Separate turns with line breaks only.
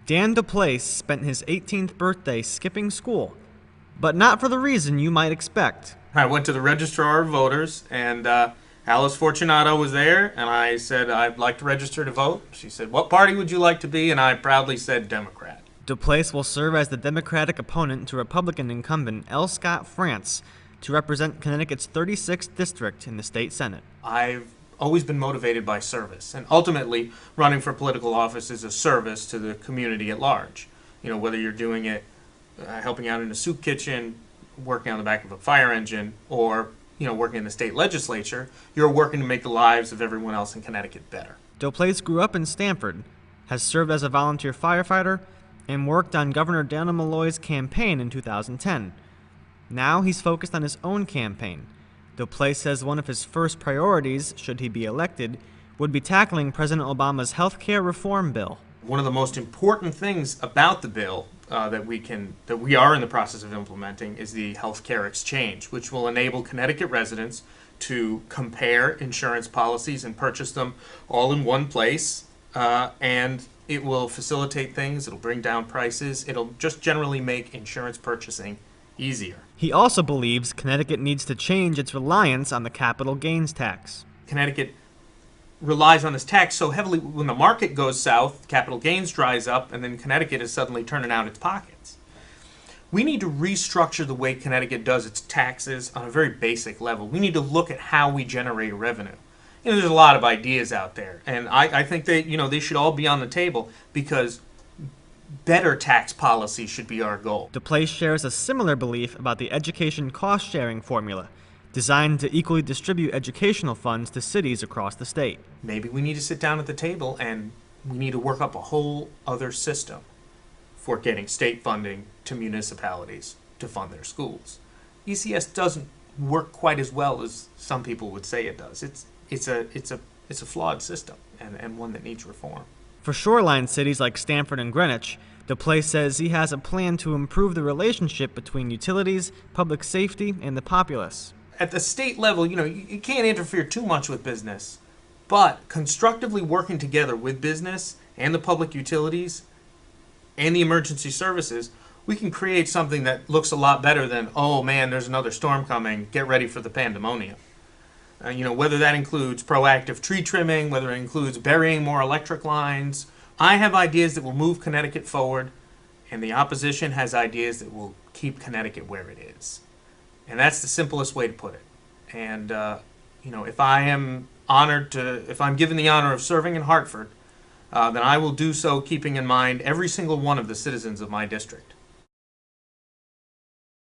Dan Dauplaise spent his 18th birthday skipping school, but not for the reason you might expect.
I went to the registrar of voters, and Alice Fortunato was there, and I said, I'd like to register to vote. She said, what party would you like to be? And I proudly said, Democrat.
Dauplaise will serve as the Democratic opponent to Republican incumbent L. Scott Frantz to represent Connecticut's 36th district in the state Senate.
I've always been motivated by service, and ultimately running for political office is a service to the community at large. You know, whether you're doing it helping out in a soup kitchen, working on the back of a fire engine, or working in the state legislature, you're working to make the lives of everyone else in Connecticut better.
Dauplaise grew up in Stamford, has served as a volunteer firefighter, and worked on Governor Dan Malloy's campaign in 2010. Now he's focused on his own campaign. Dauplaise says one of his first priorities, should he be elected, would be tackling President Obama's health care reform bill.
One of the most important things about the bill that we are in the process of implementing is the health care exchange, which will enable Connecticut residents to compare insurance policies and purchase them all in one place, and it will facilitate things, it'll bring down prices, it'll just generally make insurance purchasing easier.
He also believes Connecticut needs to change its reliance on the capital gains tax.
Connecticut relies on this tax so heavily, when the market goes south, capital gains dries up, and then Connecticut is suddenly turning out its pockets. We need to restructure the way Connecticut does its taxes on a very basic level. We need to look at how we generate revenue. There's a lot of ideas out there, and I think they should all be on the table, because better tax policy should be our goal.
Dauplaise shares a similar belief about the education cost-sharing formula, designed to equally distribute educational funds to cities across the state.
Maybe we need to sit down at the table and we need to work up a whole other system for getting state funding to municipalities to fund their schools. ECS doesn't work quite as well as some people would say it does. It's a flawed system, and one that needs reform.
For shoreline cities like Stamford and Greenwich, Dauplaise says he has a plan to improve the relationship between utilities, public safety, and the populace.
At the state level, you can't interfere too much with business, but constructively working together with business and the public utilities and the emergency services, we can create something that looks a lot better than, oh man, there's another storm coming, get ready for the pandemonium. Whether that includes proactive tree trimming, whether it includes burying more electric lines. I have ideas that will move Connecticut forward, and the opposition has ideas that will keep Connecticut where it is. And that's the simplest way to put it. And, if I'm given the honor of serving in Hartford, then I will do so keeping in mind every single one of the citizens of my district.